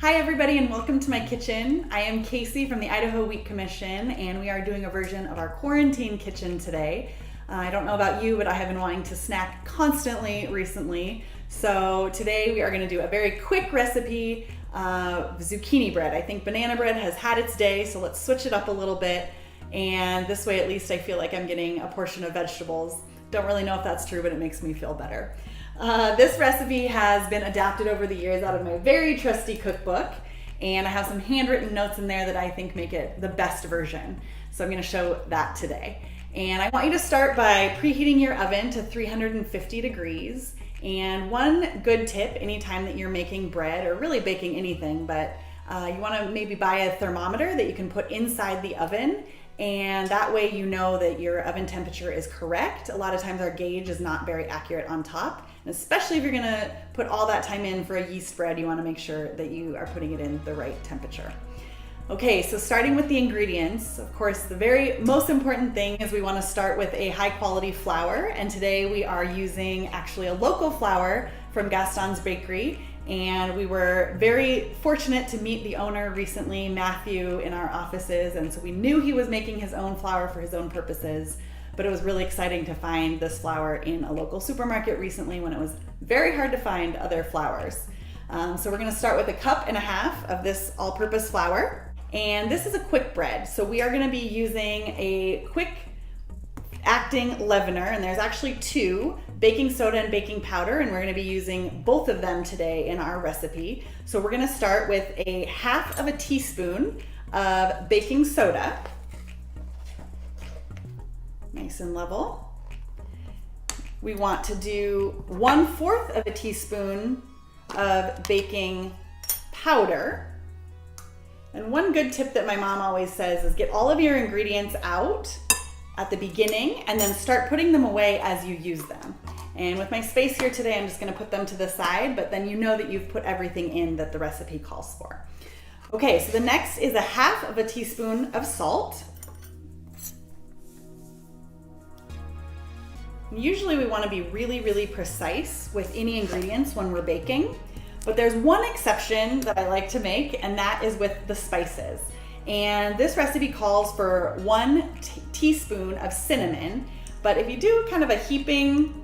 Hi everybody and welcome to my kitchen. I am Casey from the Idaho Wheat Commission and we are doing a version of our quarantine kitchen today. I don't know about you, but I have been wanting to snack constantly recently. So today we are going to do a very quick recipe of zucchini bread. I think banana bread has had its day, so let's switch it up a little bit. And this way at least I feel like I'm getting a portion of vegetables. Don't really know if that's true, but it makes me feel better. This recipe has been adapted over the years out of my very trusty cookbook, and I have some handwritten notes in there that I think make it the best version. So I'm going to show that today. And I want you to start by preheating your oven to 350 degrees. And one good tip anytime that you're making bread or really baking anything, but you want to maybe buy a thermometer that you can put inside the oven, and that way you know that your oven temperature is correct. A lot of times our gauge is not very accurate on top, and especially if you're going to put all that time in for a yeast bread, you want to make sure that you are putting it in the right temperature. Okay, so starting with the ingredients, of course, the very most important thing is we want to start with a high quality flour, and today we are using actually a local flour from Gaston's Bakery. And we were very fortunate to meet the owner recently, Matthew, in our offices. And so we knew he was making his own flour for his own purposes, but it was really exciting to find this flour in a local supermarket recently when it was very hard to find other flours. So we're gonna start with 1.5 cups of this all-purpose flour. And this is a quick bread. So we are gonna be using a quick acting leavener, and there's actually two, baking soda and baking powder, and we're going to be using both of them today in our recipe. So we're going to start with 1/2 teaspoon of baking soda, nice and level. We want to do 1/4 teaspoon of baking powder. And one good tip that my mom always says is get all of your ingredients out at the beginning and then start putting them away as you use them. And with my space here today, I'm just going to put them to the side, but then you know that you've put everything in that the recipe calls for. Okay, so the next is 1/2 teaspoon of salt. Usually we want to be really precise with any ingredients when we're baking, but there's one exception that I like to make, and that is with the spices. And this recipe calls for 1 teaspoon of cinnamon, but if you do kind of a heaping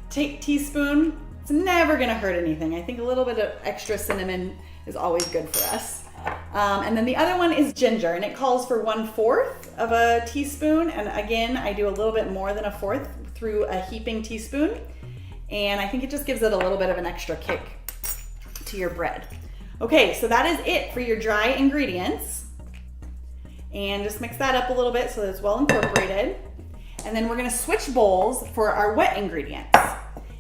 teaspoon, it's never gonna hurt anything. I think a little bit of extra cinnamon is always good for us. And then the other one is ginger, and it calls for 1/4 teaspoon. And again, I do a little bit more than 1/4 through a heaping teaspoon. And I think it just gives it a little bit of an extra kick to your bread. Okay, so that is it for your dry ingredients. And just mix that up a little bit so that it's well incorporated. And then we're gonna switch bowls for our wet ingredients.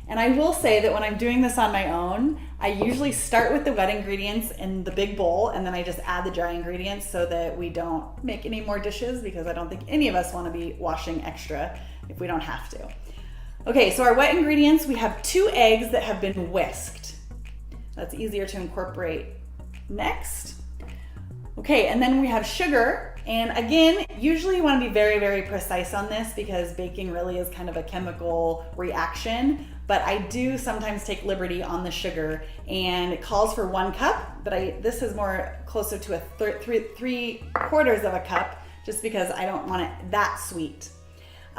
And I will say that when I'm doing this on my own, I usually start with the wet ingredients in the big bowl, and then I just add the dry ingredients so that we don't make any more dishes, because I don't think any of us wanna be washing extra if we don't have to. Okay, so our wet ingredients, we have 2 eggs that have been whisked. That's easier to incorporate next. Okay, and then we have sugar. And again, usually you want to be very precise on this because baking really is kind of a chemical reaction, but I do sometimes take liberty on the sugar, and it calls for 1 cup, but this is more closer to 3/4 cup just because I don't want it that sweet.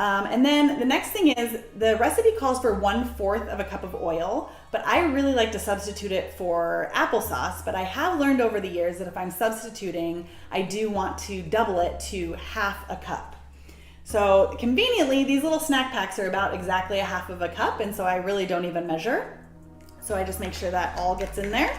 And then the next thing is the recipe calls for 1/4 cup of oil, but I really like to substitute it for applesauce. But I have learned over the years that if I'm substituting, I do want to double it to 1/2 cup. So conveniently, these little snack packs are about exactly 1/2 cup, and so I really don't even measure. So I just make sure that all gets in there.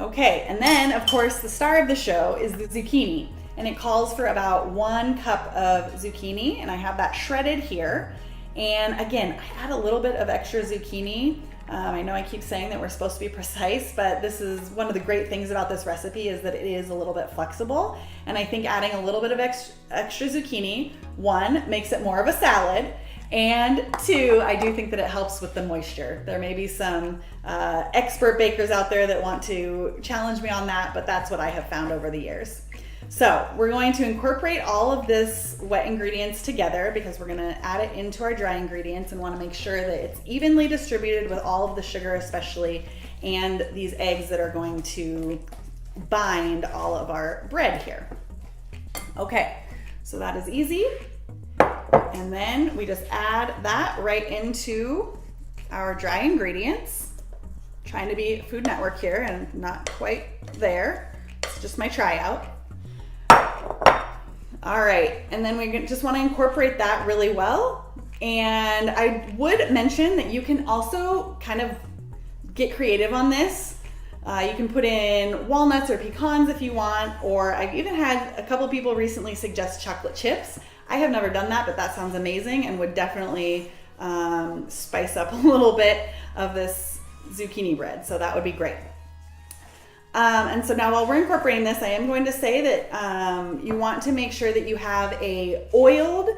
Okay, and then of course the star of the show is the zucchini, and it calls for about 1 cup of zucchini, and I have that shredded here. And again, I add a little bit of extra zucchini. I know I keep saying that we're supposed to be precise, but this is one of the great things about this recipe is that it is a little bit flexible. And I think adding a little bit of extra zucchini, 1, makes it more of a salad, and 2, I do think that it helps with the moisture. There may be some expert bakers out there that want to challenge me on that, but that's what I have found over the years. So we're going to incorporate all of this wet ingredients together because we're going to add it into our dry ingredients and want to make sure that it's evenly distributed with all of the sugar especially, and these eggs that are going to bind all of our bread here. Okay, so that is easy. And then we just add that right into our dry ingredients. Trying to be Food Network here and not quite there. It's just my tryout. All right, and then we just want to incorporate that really well. And I would mention that you can also kind of get creative on this. You can put in walnuts or pecans if you want, or I've even had a couple people recently suggest chocolate chips. I have never done that, but that sounds amazing and would definitely spice up a little bit of this zucchini bread, so that would be great. And so now while we're incorporating this, I am going to say that you want to make sure that you have a oiled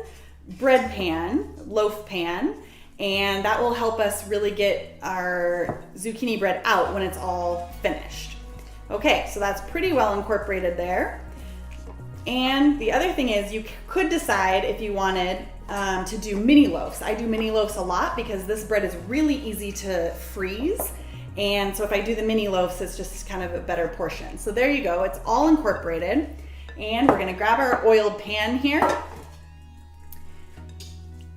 bread pan, loaf pan, and that will help us really get our zucchini bread out when it's all finished. Okay, so that's pretty well incorporated there. And the other thing is you could decide if you wanted to do mini loaves. I do mini loaves a lot because this bread is really easy to freeze. And so if I do the mini loaves, it's just kind of a better portion. So there you go, it's all incorporated. And we're gonna grab our oiled pan here.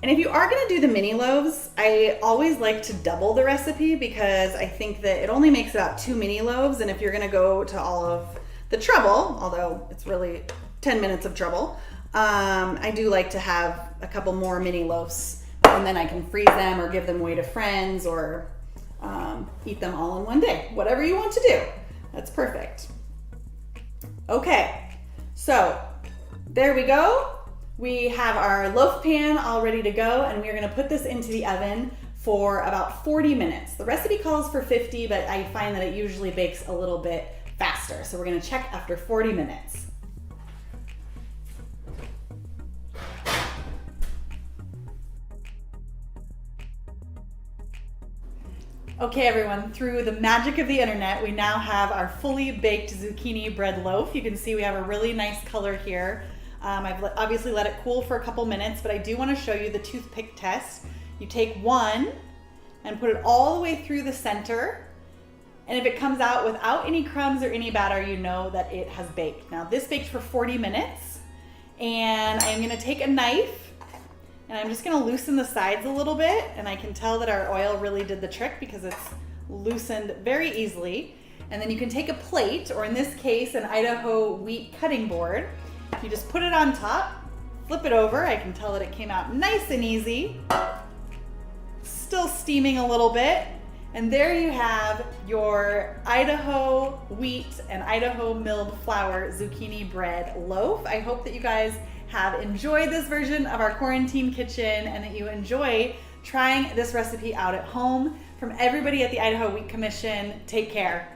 And if you are gonna do the mini loaves, I always like to double the recipe because I think that it only makes about 2 mini loaves. And if you're gonna go to all of the trouble, although it's really 10 minutes of trouble, I do like to have a couple more mini loaves, and then I can freeze them or give them away to friends or eat them all in one day. Whatever you want to do, that's perfect. Okay, so there we go. We have our loaf pan all ready to go, and we're gonna put this into the oven for about 40 minutes. The recipe calls for 50, but I find that it usually bakes a little bit faster. So we're gonna check after 40 minutes. Okay everyone, through the magic of the internet, we now have our fully baked zucchini bread loaf. You can see we have a really nice color here. I've obviously let it cool for a couple minutes, but I do want to show you the toothpick test. You take one and put it all the way through the center, and if it comes out without any crumbs or any batter, you know that it has baked. Now this baked for 40 minutes, and I'm gonna take a knife and I'm just gonna loosen the sides a little bit, and I can tell that our oil really did the trick because it's loosened very easily. And then you can take a plate, or in this case, an Idaho wheat cutting board. You just put it on top, flip it over. I can tell that it came out nice and easy. Still steaming a little bit. And there you have your Idaho wheat and Idaho milled flour zucchini bread loaf. I hope that you guys have enjoyed this version of our quarantine kitchen and that you enjoy trying this recipe out at home. From everybody at the Idaho Wheat Commission, take care.